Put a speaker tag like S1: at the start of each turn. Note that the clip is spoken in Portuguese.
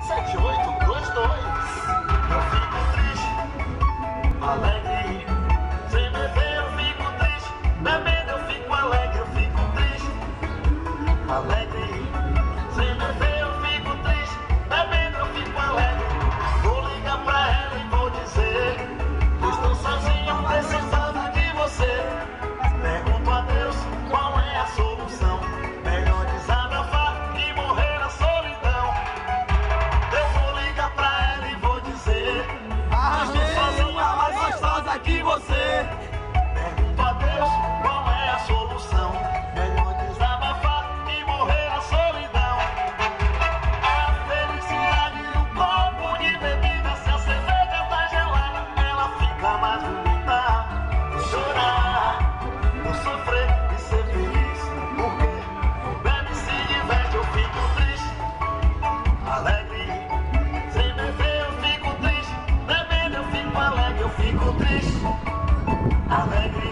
S1: 7822. Eu fico triste, alegre. Sem beber eu fico triste, bebendo eu fico alegre. Eu fico triste, alegre. Sem beber eu fico triste, bebendo eu fico alegre. Vou ligar pra ela e vou dizer que estou sozinho precisando de você. Pergunto a Deus qual é a solução. Melhor desabafar e morrer na solidão. Eu vou ligar pra ela e vou dizer que estou sozinho, mais gostosa que você. Pergunto a Deus qual é a solução. Melhor desabafar e morrer na solidão. A felicidade e um copo de bebida. Se a cerveja tá gelada, ela fica mais bonita. Chorar, não sofrer e ser feliz. Porque bebe, se diverte, eu fico triste, alegre. Sem beber eu fico triste, bebendo eu fico alegre. Eu fico triste, alegre.